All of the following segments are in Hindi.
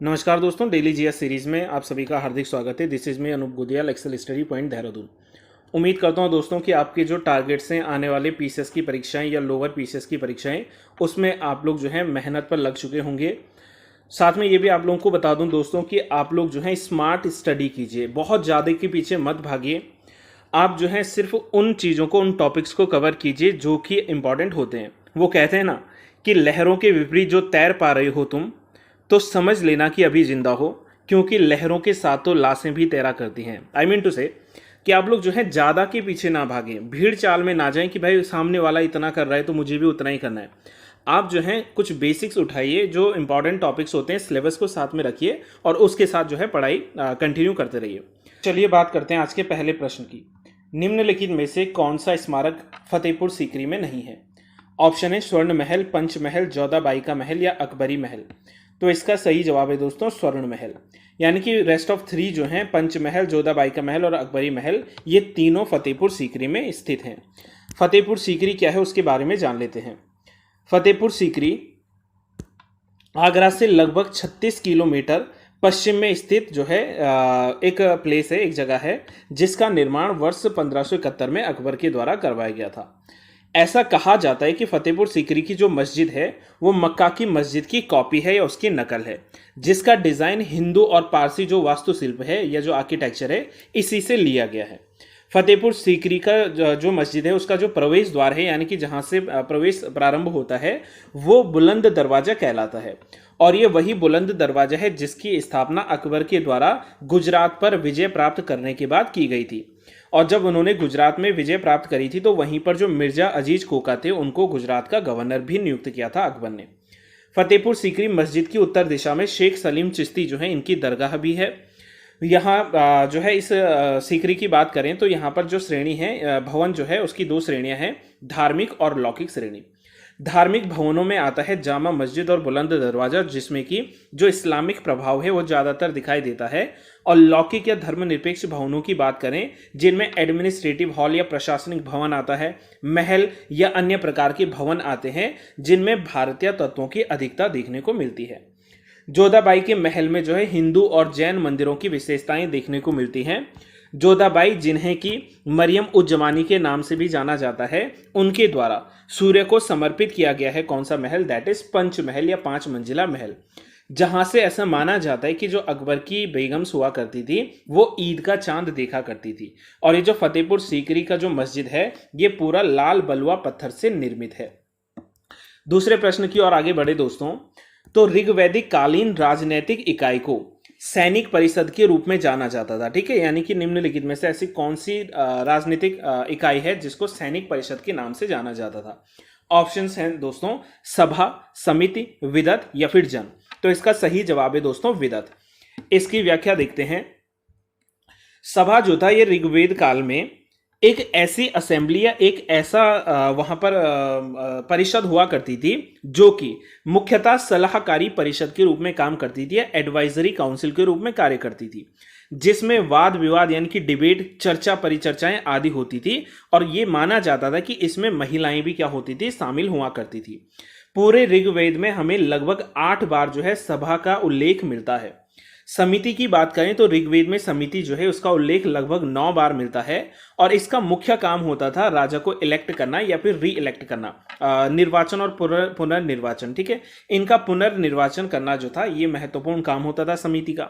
नमस्कार दोस्तों, डेली जीएस सीरीज में आप सभी का हार्दिक स्वागत है। This is me Anup Gudiyal, Excel study point Dehradun. उम्मीद करता हूं दोस्तों कि आपके जो टारगेट्स हैं आने वाले पीसीएस की परीक्षाएं या लोअर पीसीएस की परीक्षाएं, उसमें आप लोग जो है मेहनत पर लग चुके होंगे। साथ में ये भी आप लोगों को बता दूं दोस्तों कि आप लोग जो है स्मार्ट स्टडी कीजिए, बहुत ज़्यादा के पीछे मत भागिए। आप जो है सिर्फ उन चीज़ों को, उन टॉपिक्स को कवर कीजिए जो कि इंपॉर्टेंट होते हैं। वो कहते हैं ना कि लहरों के विपरीत जो तैर पा रहे हो तुम, तो समझ लेना कि अभी जिंदा हो, क्योंकि लहरों के साथ तो लाशें भी तैरा करती हैं। आई मीन टू से कि आप लोग जो है ज़्यादा के पीछे ना भागें, भीड़ चाल में ना जाएं कि भाई सामने वाला इतना कर रहा है तो मुझे भी उतना ही करना है। आप जो है कुछ बेसिक्स उठाइए, जो इंपॉर्टेंट टॉपिक्स होते हैं सिलेबस को साथ में रखिए और उसके साथ जो है पढ़ाई कंटिन्यू करते रहिए। चलिए बात करते हैं आज के पहले प्रश्न की। निम्नलिखित में से कौन सा स्मारक फतेहपुर सीकरी में नहीं है? ऑप्शन है स्वर्ण महल, पंचमहल, जोधाबाई का महल या अकबरी महल। तो इसका सही जवाब है दोस्तों स्वर्ण महल। यानी कि रेस्ट ऑफ 3 जो हैं, पंचमहल, जोधाबाई का महल और अकबरी महल, ये तीनों फतेहपुर सीकरी में स्थित हैं। फतेहपुर सीकरी क्या है उसके बारे में जान लेते हैं। फतेहपुर सीकरी आगरा से लगभग 36 किलोमीटर पश्चिम में स्थित जो है एक प्लेस है, एक जगह है, जिसका निर्माण वर्ष 1571 में अकबर के द्वारा करवाया गया था। ऐसा कहा जाता है कि फतेहपुर सीकरी की जो मस्जिद है वो मक्का की मस्जिद की कॉपी है या उसकी नकल है, जिसका डिज़ाइन हिंदू और पारसी जो वास्तुशिल्प है या जो आर्किटेक्चर है इसी से लिया गया है। फतेहपुर सीकरी का जो मस्जिद है उसका जो प्रवेश द्वार है, यानी कि जहाँ से प्रवेश प्रारंभ होता है, वो बुलंद दरवाजा कहलाता है। और ये वही बुलंद दरवाजा है जिसकी स्थापना अकबर के द्वारा गुजरात पर विजय प्राप्त करने के बाद की गई थी। और जब उन्होंने गुजरात में विजय प्राप्त करी थी तो वहीं पर जो मिर्जा अजीज कोका थे उनको गुजरात का गवर्नर भी नियुक्त किया था अकबर ने। फतेहपुर सीकरी मस्जिद की उत्तर दिशा में शेख सलीम चिश्ती जो है इनकी दरगाह भी है। यहाँ जो है इस सीकरी की बात करें तो यहाँ पर जो श्रेणी है भवन जो है उसकी 2 श्रेणियाँ हैं, धार्मिक और लौकिक श्रेणी। धार्मिक भवनों में आता है जामा मस्जिद और बुलंद दरवाजा, जिसमें कि जो इस्लामिक प्रभाव है वो ज़्यादातर दिखाई देता है। और लौकिक या धर्मनिरपेक्ष भवनों की बात करें जिनमें एडमिनिस्ट्रेटिव हॉल या प्रशासनिक भवन आता है, महल या अन्य प्रकार के भवन आते हैं जिनमें भारतीय तत्वों की अधिकता देखने को मिलती है। जोधाबाई के महल में जो है हिंदू और जैन मंदिरों की विशेषताएं देखने को मिलती हैं। जोधाबाई, जिन्हें कि मरियम उज जमानी के नाम से भी जाना जाता है, उनके द्वारा सूर्य को समर्पित किया गया है कौन सा महल? दैट इज पंचमहल या 5 मंजिला महल, जहां से ऐसा माना जाता है कि जो अकबर की बेगम्स हुआ करती थी वो ईद का चांद देखा करती थी। और ये जो फतेहपुर सीकरी का जो मस्जिद है ये पूरा लाल बलुआ पत्थर से निर्मित है। दूसरे प्रश्न की ओर आगे बढ़े दोस्तों, तो ऋग्वैदिक कालीन राजनैतिक इकाई को सैनिक परिषद के रूप में जाना जाता था। ठीक है, यानी कि निम्नलिखित में से ऐसी कौन सी राजनीतिक इकाई है जिसको सैनिक परिषद के नाम से जाना जाता था? ऑप्शंस हैं दोस्तों सभा, समिति, विदत या फिर जन। तो इसका सही जवाब है दोस्तों विदत। इसकी व्याख्या देखते हैं। सभा जो था ये ऋग्वेद काल में एक ऐसी असेंबली या एक ऐसा वहां पर परिषद हुआ करती थी जो कि मुख्यतः सलाहकारी परिषद के रूप में काम करती थी या एडवाइजरी काउंसिल के रूप में कार्य करती थी, जिसमें वाद विवाद यानी कि डिबेट, चर्चा परिचर्चाएं आदि होती थी। और ये माना जाता था कि इसमें महिलाएं भी क्या होती थी, शामिल हुआ करती थी। पूरे ऋग्वेद में हमें लगभग 8 बार जो है सभा का उल्लेख मिलता है। समिति की बात करें तो ऋग्वेद में समिति जो है उसका उल्लेख लगभग 9 बार मिलता है और इसका मुख्य काम होता था राजा को इलेक्ट करना या फिर री इलेक्ट करना, निर्वाचन और पुनर्निर्वाचन। ठीक है, इनका पुनर्निर्वाचन करना जो था ये महत्वपूर्ण काम होता था समिति का।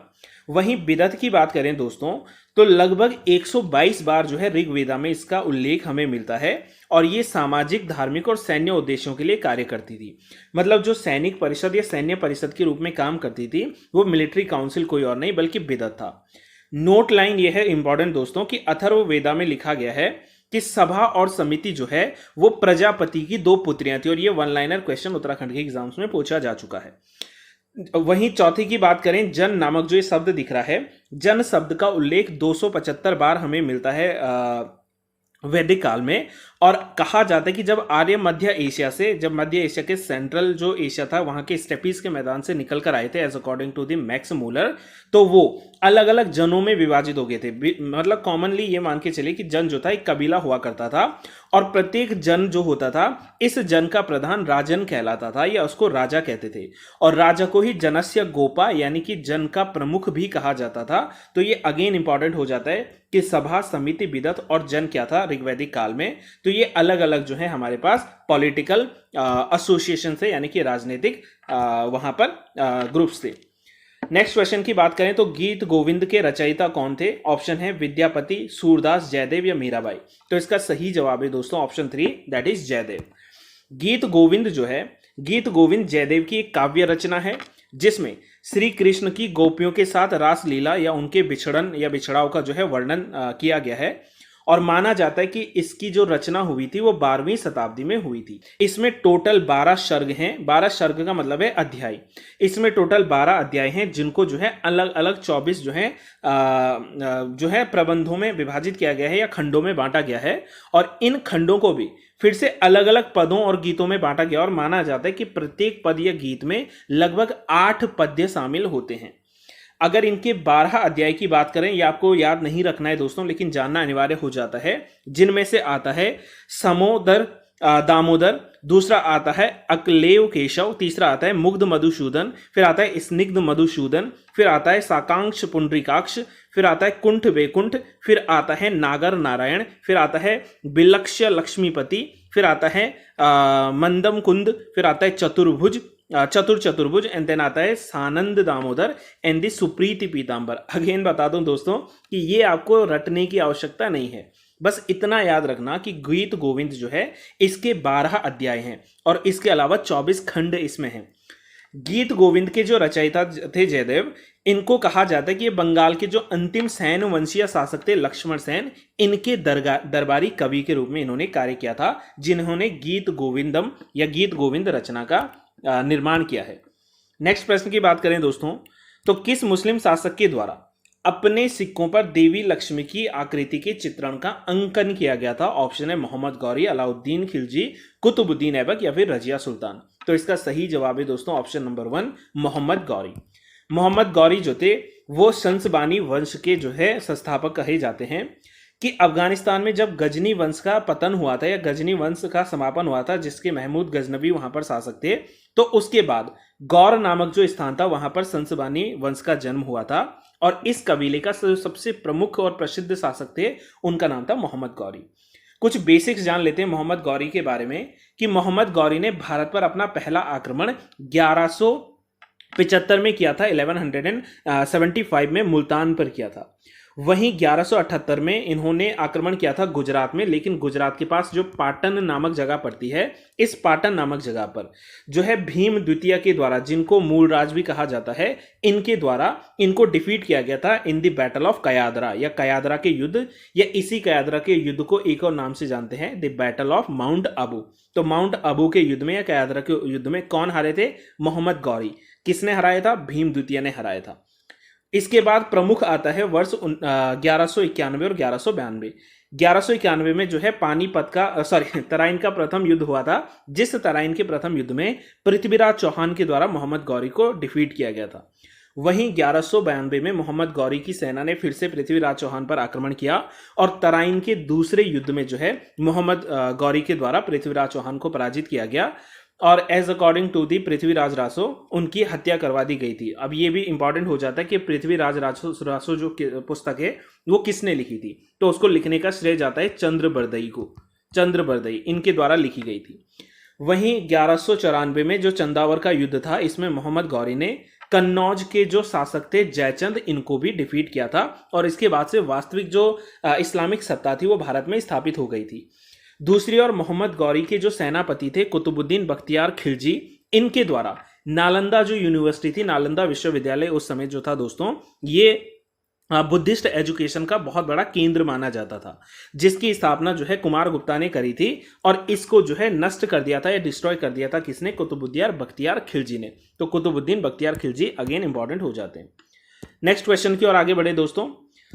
वहीं बिदत की बात करें दोस्तों तो लगभग 122 बार जो है ऋग्वेदा में इसका उल्लेख हमें मिलता है और ये सामाजिक, धार्मिक और सैन्य उद्देश्यों के लिए कार्य करती थी। मतलब जो सैनिक परिषद या सैन्य परिषद के रूप में काम करती थी वो मिलिट्री काउंसिल कोई और नहीं बल्कि बिदत था। नोट लाइन ये है इंपॉर्टेंट दोस्तों कि अथर्ववेदा में लिखा गया है कि सभा और समिति जो है वो प्रजापति की 2 पुत्रियां थी और ये 1 लाइनर क्वेश्चन उत्तराखंड के एग्जाम्स में पूछा जा चुका है। वहीं चौथी की बात करें, जन नामक जो ये शब्द दिख रहा है, जन शब्द का उल्लेख 275 बार हमें मिलता है वैदिक काल में और कहा जाता है कि जब आर्य मध्य एशिया से, जब मध्य एशिया के सेंट्रल जो एशिया था वहां के स्टेपीज के मैदान से निकल कर आए थे as according to the Max Muller, तो वो अलग अलग जनों में विभाजित हो गए थे। मतलब कॉमनली ये मान के चले कि जन जो था एक कबीला हुआ करता था और प्रत्येक जन जो होता था इस जन का प्रधान राजन कहलाता था या उसको राजा कहते थे, और राजा को ही जनस्य गोपा यानी कि जन का प्रमुख भी कहा जाता था। तो ये अगेन इंपॉर्टेंट हो जाता है कि सभा, समिति, विदत और जन क्या था ऋग्वैदिक काल में। तो ये अलग अलग जो है हमारे पास पॉलिटिकल एसोसिएशन थे यानी कि राजनीतिक वहां पर ग्रुप्स थे। नेक्स्ट क्वेश्चन की बात करें तो गीत गोविंद के रचयिता कौन थे? ऑप्शन है विद्यापति, सूरदास, जयदेव या मीराबाई। तो इसका सही जवाब है दोस्तों ऑप्शन 3, दैट इज जयदेव। गीत गोविंद जो है, गीत गोविंद जयदेव की एक काव्य रचना है जिसमें श्री कृष्ण की गोपियों के साथ रास लीला या उनके बिछड़न या बिछड़ाव का जो है वर्णन किया गया है, और माना जाता है कि इसकी जो रचना हुई थी वो 12वीं शताब्दी में हुई थी। इसमें टोटल 12 सर्ग हैं। 12 सर्ग का मतलब है अध्याय। इसमें टोटल 12 अध्याय हैं जिनको जो है अलग अलग 24 जो है प्रबंधों में विभाजित किया गया है या खंडों में बांटा गया है, और इन खंडों को भी फिर से अलग अलग पदों और गीतों में बांटा गया, और माना जाता है कि प्रत्येक पद या गीत में लगभग 8 पद्य शामिल होते हैं। अगर इनके 12 अध्याय की बात करें, ये आपको याद नहीं रखना है दोस्तों लेकिन जानना अनिवार्य हो जाता है, जिनमें से आता है समोदर दामोदर, दूसरा आता है अक्लेव केशव, तीसरा आता है मुग्ध मधुसूदन, फिर आता है स्निग्ध मधुसूदन, फिर आता है साकांक्ष पुंडरीकाक्ष, फिर आता है कुंठ वैकुंठ, फिर आता है नागर नारायण, फिर आता है बिलक्ष्य लक्ष्मीपति, फिर आता है मंदम कुंद, फिर आता है चतुर्भुज एंड देन आता है Sanand Damodar and the Supriti Pitambar. Again बता दूं दोस्तों कि ये आपको रटने की आवश्यकता नहीं है, बस इतना याद रखना कि गीत गोविंद जो है इसके 12 अध्याय हैं और इसके अलावा 24 खंड इसमें हैं। गीत गोविंद के जो रचयिता थे जयदेव, इनको कहा जाता है कि ये बंगाल के जो अंतिम सैन वंशीय शासक थे लक्ष्मण सेन, इनके दरबारी कवि के रूप में इन्होंने कार्य किया था, जिन्होंने गीत गोविंदम या गीत गोविंद रचना का निर्माण किया है। नेक्स्ट प्रश्न की बात करें दोस्तों तो किस मुस्लिम शासक के द्वारा अपने सिक्कों पर देवी लक्ष्मी की आकृति के चित्रण का अंकन किया गया था? ऑप्शन है मोहम्मद गौरी, अलाउद्दीन खिलजी, कुतुबुद्दीन ऐबक या फिर रजिया सुल्तान। तो इसका सही जवाब है दोस्तों ऑप्शन नंबर 1 मोहम्मद गौरी। मोहम्मद गौरी जो थे वो संसबानी वंश के जो है संस्थापक कहे जाते हैं कि अफगानिस्तान में जब गजनी वंश का पतन हुआ था या गजनी वंश का समापन हुआ था जिसके महमूद गजनबी वहां पर शासक थे, तो उसके बाद गौर नामक जो स्थान था वहां पर संसबानी वंश का जन्म हुआ था, और इस कबीले का सबसे प्रमुख और प्रसिद्ध शासक थे उनका नाम था मोहम्मद गौरी। कुछ बेसिक्स जान लेते हैं मोहम्मद गौरी के बारे में कि मोहम्मद गौरी ने भारत पर अपना पहला आक्रमण 1175 में किया था, 1175 में मुल्तान पर किया था। वहीं 1178 में इन्होंने आक्रमण किया था गुजरात में, लेकिन गुजरात के पास जो पाटन नामक जगह पड़ती है, इस पाटन नामक जगह पर जो है भीम द्वितीय के द्वारा, जिनको मूलराज भी कहा जाता है, इनके द्वारा इनको डिफीट किया गया था इन द बैटल ऑफ कयादरा या कयादरा के युद्ध, या इसी कयादरा के युद्ध को एक और नाम से जानते हैं the battle of mount Abu. तो माउंट आबू के युद्ध में या कयादरा के युद्ध में कौन हारे थे? मोहम्मद गौरी। किसने हराया था? भीम द्वितीय ने हराया था। इसके बाद प्रमुख आता है वर्ष 1191 और 1192। 1191 में जो है पानीपत का तराइन का प्रथम युद्ध हुआ था, जिस तराइन के प्रथम युद्ध में पृथ्वीराज चौहान के द्वारा मोहम्मद गौरी को डिफीट किया गया था। वहीं 1192 में मोहम्मद गौरी की सेना ने फिर से पृथ्वीराज चौहान पर आक्रमण किया और तराइन के दूसरे युद्ध में जो है मोहम्मद गौरी के द्वारा पृथ्वीराज चौहान को पराजित किया गया, और as according to the Prithviraj Raso उनकी हत्या करवा दी गई थी। अब ये भी इंपॉर्टेंट हो जाता है कि पृथ्वीराज रासो जो पुस्तक है वो किसने लिखी थी, तो उसको लिखने का श्रेय जाता है चंद्रबरदई को। चंद्रबरदई इनके द्वारा लिखी गई थी। वहीं 1194 में जो चंदावर का युद्ध था, इसमें मोहम्मद गौरी ने कन्नौज के जो शासक थे जयचंद, इनको भी डिफीट किया था, और इसके बाद से वास्तविक जो इस्लामिक सत्ता थी वो भारत में स्थापित हो गई थी। दूसरी ओर मोहम्मद गौरी के जो सेनापति थे कुतुबुद्दीन बख्तियार खिलजी, इनके द्वारा नालंदा जो यूनिवर्सिटी थी, नालंदा विश्वविद्यालय उस समय जो था दोस्तों, ये बुद्धिस्ट एजुकेशन का बहुत बड़ा केंद्र माना जाता था, जिसकी स्थापना जो है कुमार गुप्ता ने करी थी, और इसको जो है नष्ट कर दिया था या डिस्ट्रॉय कर दिया था किसने? कुतुबुद्दीन बख्तियार खिलजी ने। तो कुतुबुद्दीन बख्तियार खिलजी अगेन इंपॉर्टेंट हो जाते हैं। नेक्स्ट क्वेश्चन की ओर आगे बढ़े दोस्तों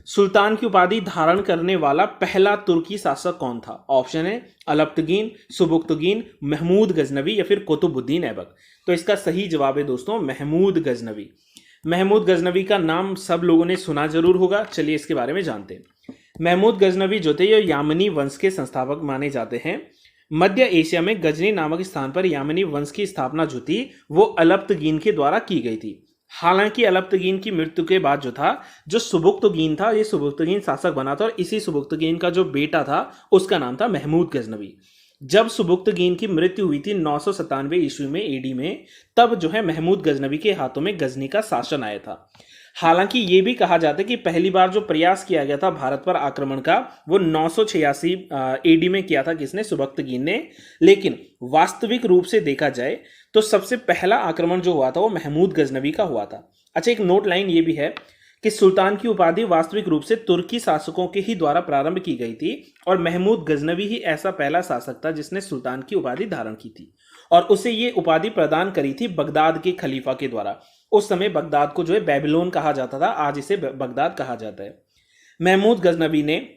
सुल्तान की उपाधि धारण करने वाला पहला तुर्की शासक कौन था? ऑप्शन है अलप्तगीन, सुबुक्तगीन, महमूद गजनवी या फिर कुतुबुद्दीन ऐबक। तो इसका सही जवाब है दोस्तों महमूद गजनवी। महमूद गजनवी का नाम सब लोगों ने सुना जरूर होगा, चलिए इसके बारे में जानते हैं। महमूद गजनवी जो थे ये यामनी वंश के संस्थापक माने जाते हैं। मध्य एशिया में गजनी नामक स्थान पर यामनी वंश की स्थापना जो थी वो अलप्तगीन के द्वारा की गई थी। हालांकि अलप्तगीन की मृत्यु के बाद जो था, जो सुबुक्तगीन था, ये सुबुक्तगीन शासक बना था और इसी सुबुक्तगीन का जो बेटा था उसका नाम था महमूद गजनवी। जब सुबुक्तगीन की मृत्यु हुई थी 997 ईस्वी में एडी में, तब जो है महमूद गजनवी के हाथों में गजनी का शासन आया था। हालांकि ये भी कहा जाता है कि पहली बार जो प्रयास किया गया था भारत पर आक्रमण का वो 986 एडी में किया था किसने? सुबुक्तगीन ने। लेकिन वास्तविक रूप से देखा जाए तो सबसे पहला आक्रमण जो हुआ था वो महमूद गजनवी का हुआ था। अच्छा, एक नोट लाइन ये भी है कि सुल्तान की उपाधि वास्तविक रूप से तुर्की शासकों के ही द्वारा प्रारंभ की गई थी और महमूद गजनवी ही ऐसा पहला शासक था जिसने सुल्तान की उपाधि धारण की थी और उसे ये उपाधि प्रदान करी थी बगदाद के खलीफा के द्वारा। उस समय बगदाद को जो है बेबीलोन कहा जाता था, आज इसे बगदाद कहा जाता है। महमूद गजनवी ने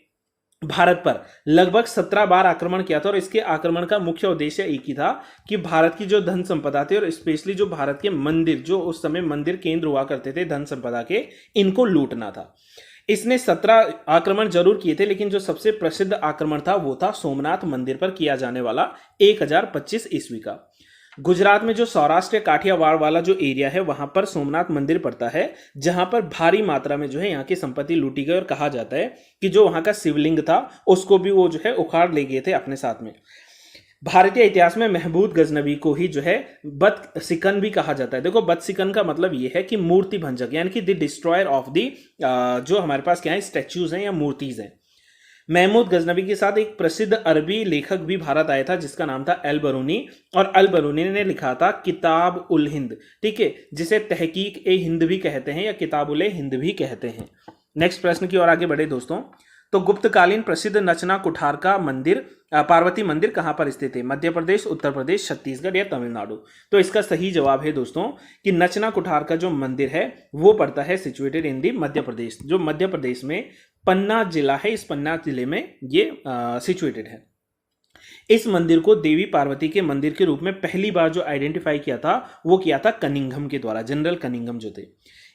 भारत पर लगभग 17 बार आक्रमण किया था और इसके आक्रमण का मुख्य उद्देश्य एक ही था कि भारत की जो धन संपदा थी और स्पेशली जो भारत के मंदिर, जो उस समय मंदिर केंद्र हुआ करते थे धन संपदा के, इनको लूटना था। इसने 17 आक्रमण जरूर किए थे, लेकिन जो सबसे प्रसिद्ध आक्रमण था वो था सोमनाथ मंदिर पर किया जाने वाला 1025 ईस्वी का। गुजरात में जो सौराष्ट्र काठियावाड़ वाला जो एरिया है वहां पर सोमनाथ मंदिर पड़ता है, जहां पर भारी मात्रा में जो है यहाँ की संपत्ति लूटी गई और कहा जाता है कि जो वहां का शिवलिंग था उसको भी वो जो है उखाड़ ले गए थे अपने साथ में। भारतीय इतिहास में महमूद गजनवी को ही जो है बदसिकन भी कहा जाता है। देखो, बदसिकन का मतलब ये है कि मूर्ति भंजक, यानी कि द डिस्ट्रॉयर ऑफ द, जो हमारे पास क्या है स्टैच्यूज हैं या मूर्तिज हैं। महमूद गजनवी के साथ एक प्रसिद्ध अरबी लेखक भी भारत आया था जिसका नाम था अल बरूनी, और अल बरूनी ने लिखा था किताब उल हिंद, ठीक है, जिसे तहकीक ए हिंद भी कहते हैं या किताब उल हिंद भी कहते हैं। नेक्स्ट प्रश्न की ओर आगे बढ़े दोस्तों। तो गुप्तकालीन प्रसिद्ध नचना कुठार का मंदिर, पार्वती मंदिर कहां पर स्थित है? मध्य प्रदेश, उत्तर प्रदेश, छत्तीसगढ़ या तमिलनाडु? तो इसका सही जवाब है दोस्तों कि नचना कुठार का जो मंदिर है वो पड़ता है सिचुएटेड इन दी मध्य प्रदेश, जो मध्य प्रदेश में पन्ना जिला है, इस पन्ना जिले में ये सिचुएटेड है। इस मंदिर को देवी पार्वती के मंदिर के रूप में पहली बार जो आइडेंटिफाई किया था वो किया था कनिंघम के द्वारा, जनरल कनिंघम जो थे।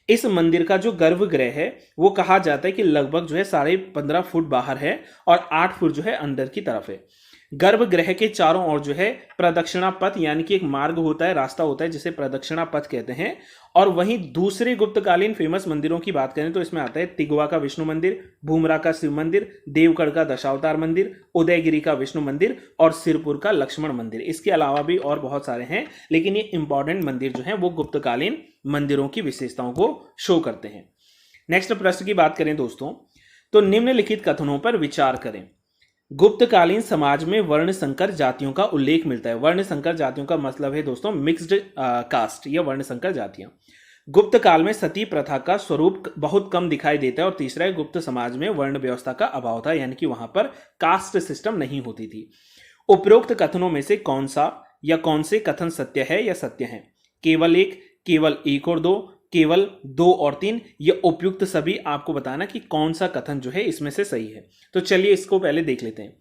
इस मंदिर का जो गर्भगृह है वो कहा जाता है कि लगभग जो है 15.5 फुट बाहर है और 8 फुट जो है अंदर की तरफ है। गर्भगृह के चारों ओर जो है प्रदक्षिणा पथ, यानी कि एक मार्ग होता है, रास्ता होता है जिसे प्रदक्षिणा पथ कहते हैं। और वहीं दूसरे गुप्तकालीन फेमस मंदिरों की बात करें तो इसमें आता है तिगवा का विष्णु मंदिर, भूमरा का शिव मंदिर, देवगढ़ का दशावतार मंदिर, उदयगिरी का विष्णु मंदिर और सिरपुर का लक्ष्मण मंदिर। इसके अलावा भी और बहुत सारे हैं, लेकिन ये इंपॉर्टेंट मंदिर जो है वो गुप्तकालीन मंदिरों की विशेषताओं को शो करते हैं। नेक्स्ट प्रश्न की बात करें दोस्तों, तो निम्नलिखित कथनों पर विचार करें। गुप्तकालीन समाज में वर्ण संकर जातियों का उल्लेख मिलता है। वर्ण संकर जातियों का मतलब है दोस्तों मिक्स्ड कास्ट या वर्ण संकर जातियां। गुप्त काल में सती प्रथा का स्वरूप बहुत कम दिखाई देता है और तीसरा है गुप्त समाज में वर्ण व्यवस्था का अभाव था, यानी कि वहां पर कास्ट सिस्टम नहीं होती थी। उपरोक्त कथनों में से कौन सा या कौन से कथन सत्य है या सत्य है? केवल एक, केवल एक और दो, केवल 2 और 3, ये उपयुक्त सभी आपको बताना कि कौन सा कथन जो है इसमें से सही है। तो चलिए इसको पहले देख लेते हैं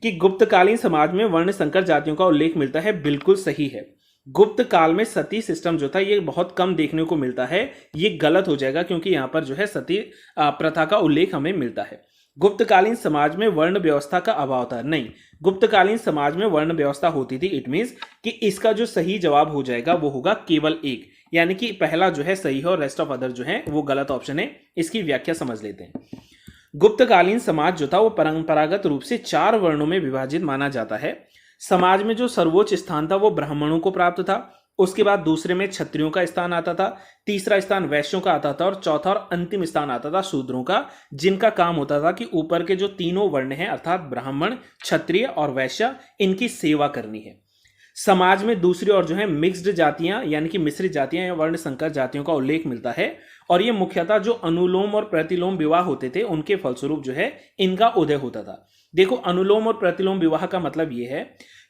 कि गुप्तकालीन समाज में वर्ण संकर जातियों का उल्लेख मिलता है, बिल्कुल सही है। गुप्त काल में सती सिस्टम जो था ये बहुत कम देखने को मिलता है, ये गलत हो जाएगा क्योंकि यहाँ पर जो है सती प्रथा का उल्लेख हमें मिलता है। गुप्तकालीन समाज में वर्ण व्यवस्था का अभाव था, नहीं, गुप्तकालीन समाज में वर्ण व्यवस्था होती थी। इट मींस कि इसका जो सही जवाब हो जाएगा वो होगा केवल एक, यानी कि पहला जो है सही है और रेस्ट ऑफ अदर जो है वो गलत ऑप्शन है। इसकी व्याख्या समझ लेते हैं। गुप्तकालीन समाज जो था वो परंपरागत रूप से 4 वर्णों में विभाजित माना जाता है। समाज में जो सर्वोच्च स्थान था वो ब्राह्मणों को प्राप्त था, उसके बाद दूसरे में क्षत्रियों का स्थान आता था, तीसरा स्थान वैश्यों का आता था और चौथा और अंतिम स्थान आता था शूद्रों का, जिनका काम होता था कि ऊपर के जो तीनों वर्ण हैं अर्थात ब्राह्मण, क्षत्रिय और वैश्य, इनकी सेवा करनी है। समाज में दूसरी ओर जो है मिक्स्ड जातियां यानी कि मिश्रित जातियां या वर्ण संकर जातियों का उल्लेख मिलता है और ये मुख्यतः जो अनुलोम और प्रतिलोम विवाह होते थे उनके फलस्वरूप जो है इनका उदय होता था। देखो, अनुलोम और प्रतिलोम विवाह का मतलब ये है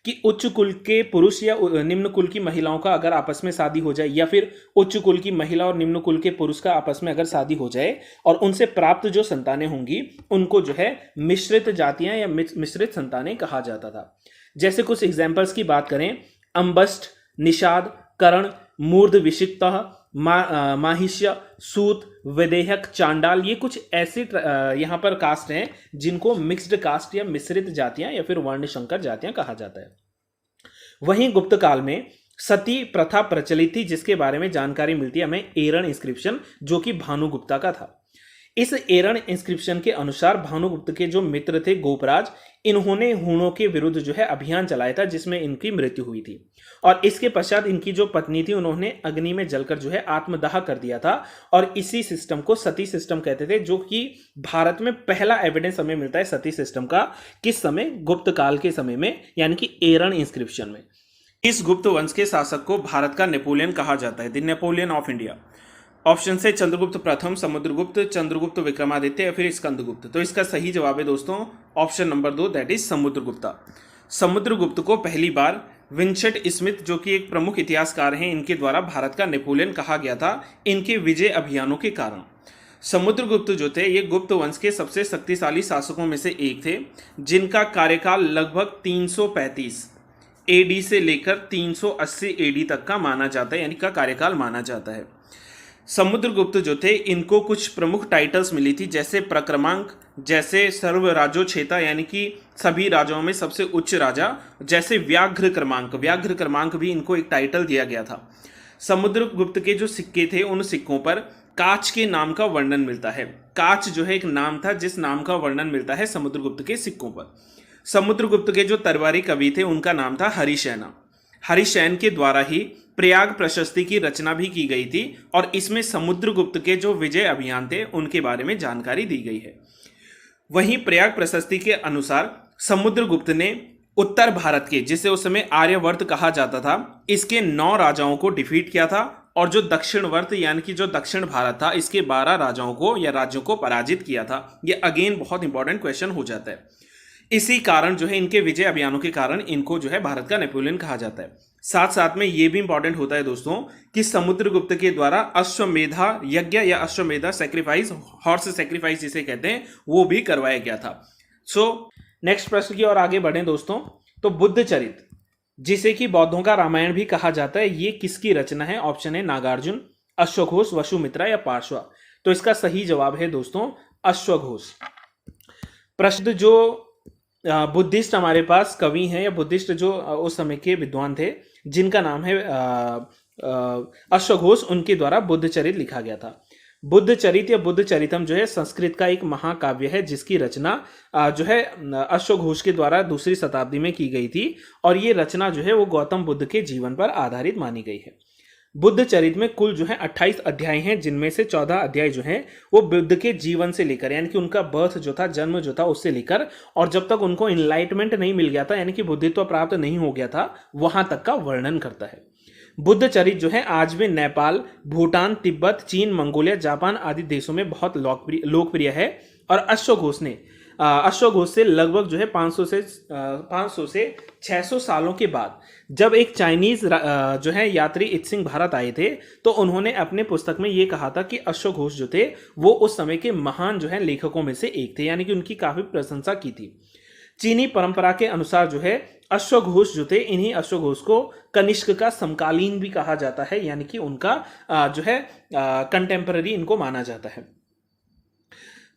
कि उच्च कुल के पुरुष या निम्न कुल की महिलाओं का अगर आपस में शादी हो जाए, या फिर उच्च कुल की महिला और निम्न कुल के पुरुष का आपस में अगर शादी हो जाए और उनसे प्राप्त जो संतानें होंगी उनको जो है मिश्रित जातियां या मिश्रित संतानें कहा जाता था। जैसे कुछ एग्जाम्पल्स की बात करें, अंबष्ट, निषाद, कर्ण, मूर्ध विषिक्तः, माहिष्य, सूत, वैदेहक, चांडाल, ये कुछ ऐसे यहाँ पर कास्ट हैं जिनको मिक्स्ड कास्ट या मिश्रित जातियां या फिर वर्ण संकर जातियां कहा जाता है। वहीं गुप्त काल में सती प्रथा प्रचलित थी, जिसके बारे में जानकारी मिलती है हमें एरण इंस्क्रिप्शन, जो कि भानुगुप्ता का था। इस एरण इंस्क्रिप्शन के अनुसार भानुगुप्त के जो मित्र थे गोपराज, इन्होंने हूणों के विरुद्ध जो है अभियान चलाया था, जिसमें इनकी मृत्यु हुई थी। और इसके पश्चात इनकी जो पत्नी थी उन्होंने अग्नि में जलकर जो है आत्मदाह कर दिया था, और इसी सिस्टम को सती सिस्टम कहते थे, जो कि भारत में पहला एविडेंस हमें मिलता है सती सिस्टम का। किस समय? गुप्त काल के समय में, यानी कि एरण इंस्क्रिप्शन में। इस गुप्त वंश के शासक को भारत का नेपोलियन कहा जाता है, the Napoleon of India. Option से चंद्रगुप्त प्रथम, समुद्रगुप्त, चंद्रगुप्त विक्रमादित्य या फिर स्कंदगुप्त। तो इसका सही जवाब है दोस्तों option number 2, that is Samudragupta. Samudragupta को पहली बार विंसेंट स्मिथ, जो कि एक प्रमुख इतिहासकार हैं, इनके द्वारा भारत का नेपोलियन कहा गया था इनके विजय अभियानों के कारण। समुद्रगुप्त जो थे ये गुप्त वंश के सबसे शक्तिशाली शासकों में से एक थे, जिनका कार्यकाल लगभग 335 एडी से लेकर 380 एडी तक का माना जाता है, यानी का कार्यकाल माना जाता है। समुद्रगुप्त जो थे इनको कुछ प्रमुख टाइटल्स मिली थी, जैसे प्रक्रमांक, जैसे सर्व राजोछेता यानी कि सभी राजाओं में सबसे उच्च राजा, जैसे व्याघ्र क्रमांक भी इनको एक टाइटल दिया गया था। समुद्रगुप्त के जो सिक्के थे उन सिक्कों पर काच के नाम का वर्णन मिलता है। काच जो है एक नाम था जिस नाम का वर्णन मिलता है समुद्रगुप्त के सिक्कों पर। समुद्रगुप्त के जो तरवारी कवि थे उनका नाम था हरिसेना। हरिसेन के द्वारा ही प्रयाग प्रशस्ति की रचना भी की गई थी, और इसमें समुद्रगुप्त के जो विजय अभियान थे उनके बारे में जानकारी दी गई है। वहीं प्रयाग प्रशस्ति के अनुसार समुद्रगुप्त ने उत्तर भारत के, जिसे उस समय आर्यवर्त कहा जाता था, इसके 9 राजाओं को डिफीट किया था, और जो दक्षिणवर्त यानी कि जो दक्षिण भारत था इसके 12 राजाओं को या राज्यों को पराजित किया था। ये अगेन बहुत इंपॉर्टेंट क्वेश्चन हो जाता है। इसी कारण जो है इनके विजय अभियानों के कारण इनको जो है भारत का नेपोलियन कहा जाता है। साथ साथ में ये भी इंपॉर्टेंट होता है दोस्तों कि समुद्रगुप्त के द्वारा अश्वमेधा यज्ञ या अश्वमेधा सैक्रिफाइस, हॉर्स सैक्रिफाइस जिसे कहते हैं, वो भी करवाया गया था। सो नेक्स्ट प्रश्न की ओर आगे बढ़ें दोस्तों। तो बुद्ध चरित, जिसे कि बौद्धों का रामायण भी कहा जाता है, ये किसकी रचना है? ऑप्शन है नागार्जुन, अश्वघोष, वसुमित्रा या पार्श्वा। तो इसका सही जवाब है दोस्तों अश्वघोष। प्रश्न जो बुद्धिस्ट हमारे पास कवि हैं या बुद्धिस्ट जो उस समय के विद्वान थे जिनका नाम है अश्वघोष, उनके द्वारा बुद्ध चरित लिखा गया था। बुद्ध चरित या बुद्ध चरितम जो है संस्कृत का एक महाकाव्य है, जिसकी रचना जो है अश्वघोष के द्वारा 2री शताब्दी में की गई थी, और ये रचना जो है वो गौतम बुद्ध के जीवन पर आधारित मानी गई है। बुद्ध चरित में कुल जो है 28 अध्याय हैं, जिनमें से 14 अध्याय जो हैं वो बुद्ध के जीवन से लेकर, यानी कि उनका बर्थ जो था, जन्म जो था, उससे लेकर और जब तक उनको इनलाइटमेंट नहीं मिल गया था, यानी कि बुद्धित्व प्राप्त नहीं हो गया था, वहां तक का वर्णन करता है। बुद्ध चरित जो है आज भी नेपाल, भूटान, तिब्बत, चीन, मंगोलिया, जापान आदि देशों में बहुत लोकप्रिय है। और अश्वघोष से लगभग जो है 500 से 600 सालों के बाद जब एक चाइनीज जो है यात्री इत्सिंग भारत आए थे, तो उन्होंने अपने पुस्तक में ये कहा था कि अश्वघोष जो थे वो उस समय के महान जो है लेखकों में से एक थे, यानी कि उनकी काफी प्रशंसा की थी। चीनी परंपरा के अनुसार जो है अश्वघोष जो थे, इन्हीं अश्वघोष को कनिष्क का समकालीन भी कहा जाता है, यानी कि उनका जो है कंटेम्पररी इनको माना जाता है।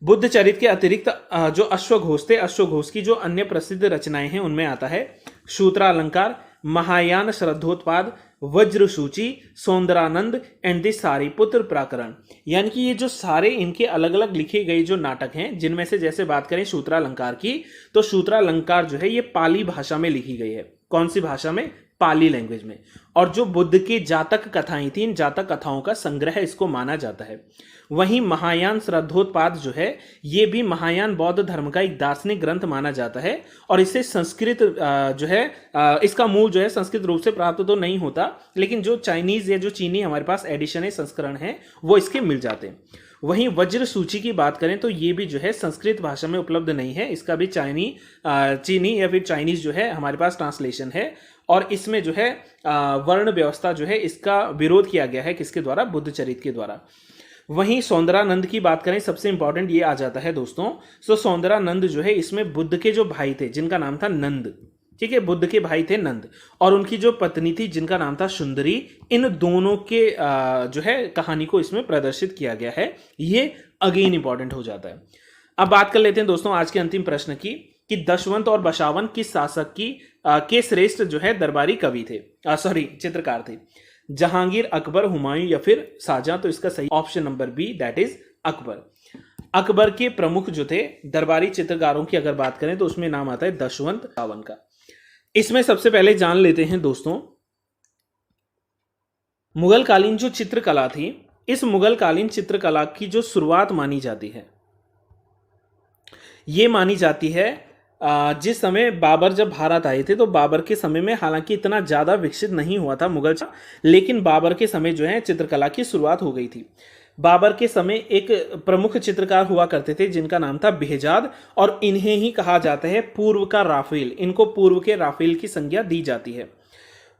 बुद्ध चरित के अतिरिक्त जो अश्वघोष थे, अश्वघोष की जो अन्य प्रसिद्ध रचनाएं हैं उनमें आता है सूत्रालंकार, महायान श्रद्धोत्पाद, वज्रसूची, सौंदरानंद एंड द सारिपुत्र प्रकरण। यानी कि ये जो सारे इनके अलग अलग लिखे गए जो नाटक हैं, जिनमें से जैसे बात करें सूत्रालंकार की, तो सूत्रालंकार जो है ये पाली भाषा में लिखी गई है। कौन सी भाषा में? पाली लैंग्वेज में। और जो बुद्ध की जातक कथाएं थी, इन जातक कथाओं का संग्रह इसको माना जाता है। वहीं महायान श्रद्धोत्पाद जो है ये भी महायान बौद्ध धर्म का एक दार्शनिक ग्रंथ माना जाता है और इसे संस्कृत जो है इसका मूल जो है संस्कृत रूप से प्राप्त तो नहीं होता, लेकिन जो चाइनीज या जो चीनी हमारे पास एडिशन है, संस्करण है, वो इसके मिल जाते हैं। वहीं वज्र सूची की बात करें तो ये भी जो है संस्कृत भाषा में उपलब्ध नहीं है, इसका भी चीनी या फिर चाइनीज जो है हमारे पास ट्रांसलेशन है। और इसमें जो है वर्ण व्यवस्था जो है इसका विरोध किया गया है, किसके द्वारा? बुद्ध चरित के द्वारा। वहीं सौंदरानंद की बात करें, सबसे इंपॉर्टेंट ये आ जाता है दोस्तों। सो सौंदरानंद जो है इसमें बुद्ध के जो भाई थे जिनका नाम था नंद, ठीक है, बुद्ध के भाई थे नंद, और उनकी जो पत्नी थी जिनका नाम था सुंदरी, इन दोनों के जो है कहानी को इसमें प्रदर्शित किया गया है। ये अगेन इंपॉर्टेंट हो जाता है। अब बात कर लेते हैं दोस्तों आज के अंतिम प्रश्न की कि दशवंत और बशावन किस शासक के श्रेष्ठ जो है दरबारी कवि थे, चित्रकार थे? जहांगीर, अकबर, हुमायूं या फिर शाहजहां? तो इसका सही option number B, that is Akbar. Akbar के प्रमुख जो थे दरबारी चित्रकारों की अगर बात करें तो उसमें नाम आता है दशवंत बशावन का। इसमें सबसे पहले जान लेते हैं दोस्तों मुगल कालीन जो चित्रकला थी, इस मुगल कालीन चित्रकला की जो शुरुआत मानी जाती है, ये मानी जाती है जिस समय बाबर जब भारत आए थे, तो बाबर के समय में हालांकि इतना ज़्यादा विकसित नहीं हुआ था मुगल, लेकिन बाबर के समय जो है चित्रकला की शुरुआत हो गई थी। बाबर के समय एक प्रमुख चित्रकार हुआ करते थे जिनका नाम था बेहजाद, और इन्हें ही कहा जाता है पूर्व का राफेल, इनको पूर्व के राफेल की संज्ञा दी जाती है।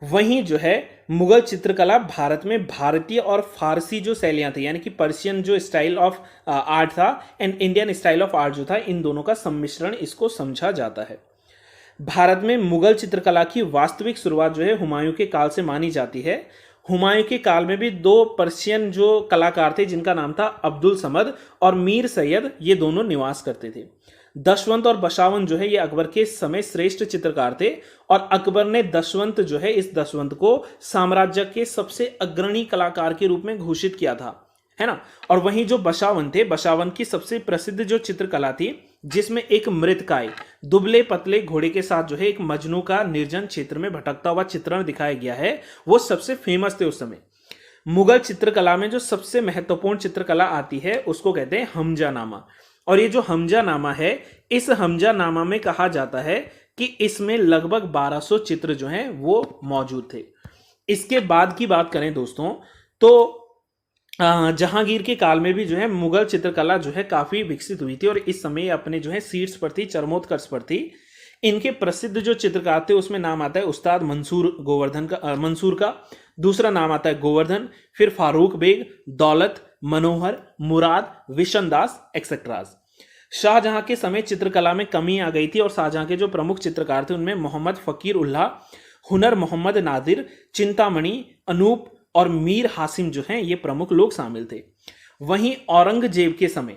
वहीं जो है मुगल चित्रकला भारत में भारतीय और फारसी जो शैलियां थी, यानी कि पर्शियन जो स्टाइल ऑफ आर्ट था and Indian style of art जो था, इन दोनों का सम्मिश्रण इसको समझा जाता है। भारत में मुगल चित्रकला की वास्तविक शुरुआत जो है हुमायूं के काल से मानी जाती है। हुमायूं के काल में भी दो पर्शियन जो कलाकार थे जिनका नाम था अब्दुल समद और मीर सैयद, ये दोनों निवास करते थे। दशवंत और बशावन जो है ये अकबर के समय श्रेष्ठ चित्रकार थे और अकबर ने दशवंत जो है इस दशवंत को साम्राज्य के सबसे अग्रणी कलाकार के रूप में घोषित किया था, है ना। और वहीं जो बशावन थे, बशावन की सबसे प्रसिद्ध जो चित्रकला थी जिसमें एक मृतकाय दुबले पतले घोड़े के साथ जो है एक मजनू का निर्जन क्षेत्र में भटकता हुआ चित्रण दिखाया गया है, वो सबसे फेमस थे उस समय। मुगल चित्रकला में जो सबसे महत्वपूर्ण चित्रकला आती है उसको कहते हैं हमजानामा, और ये जो हमजानामा है, इस हमजानामा में कहा जाता है कि इसमें लगभग 1200 चित्र जो हैं वो मौजूद थे। इसके बाद की बात करें दोस्तों तो जहांगीर के काल में भी जो है मुगल चित्रकला जो है काफी विकसित हुई थी और इस समय अपने जो है शीर्ष पर थी, चरमोत्कर्ष पर थी। इनके प्रसिद्ध जो चित्रकार थे उसमें नाम आता है उस्ताद मंसूर का, दूसरा नाम आता है गोवर्धन, फिर फारूक बेग, दौलत, मनोहर, मुराद, विशन दास एक्सेट्रास। शाहजहां के समय चित्रकला में कमी आ गई थी और शाहजहां के जो प्रमुख चित्रकार थे उनमें मोहम्मद फकीर उल्लाह, हुनर मोहम्मद नादिर, चिंतामणि, अनूप और मीर हासिम जो हैं ये प्रमुख लोग शामिल थे। वहीं औरंगजेब के समय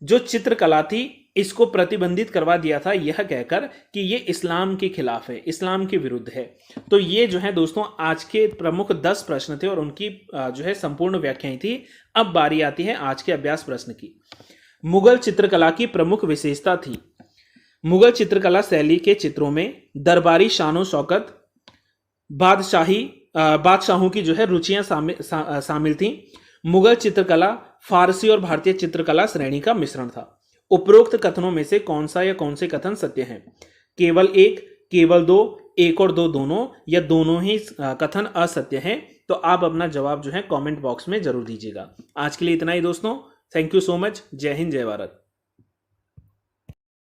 जो चित्रकला थी इसको प्रतिबंधित करवा दिया था, यह कहकर कि ये इस्लाम के खिलाफ है, इस्लाम के विरुद्ध है। तो ये जो है दोस्तों आज के प्रमुख 10 प्रश्न थे और उनकी जो है संपूर्ण व्याख्याएं थी। अब बारी आती है आज के अभ्यास प्रश्न की। मुगल चित्रकला की प्रमुख विशेषता थी, मुगल चित्रकला शैली के चित्रों में दरबारी शानो शौकत, बादशाहों की जो है रुचियां शामिल थीं। मुगल चित्रकला फारसी और भारतीय चित्रकला श्रेणी का मिश्रण था। उपरोक्त कथनों में से कौन सा या कौन से कथन सत्य हैं? केवल एक, केवल दो, एक और दो दोनों, या दोनों ही कथन असत्य हैं? तो आप अपना जवाब जो है कमेंट बॉक्स में जरूर दीजिएगा। आज के लिए इतना ही दोस्तों, थैंक यू सो मच। जय हिंद, जय भारत।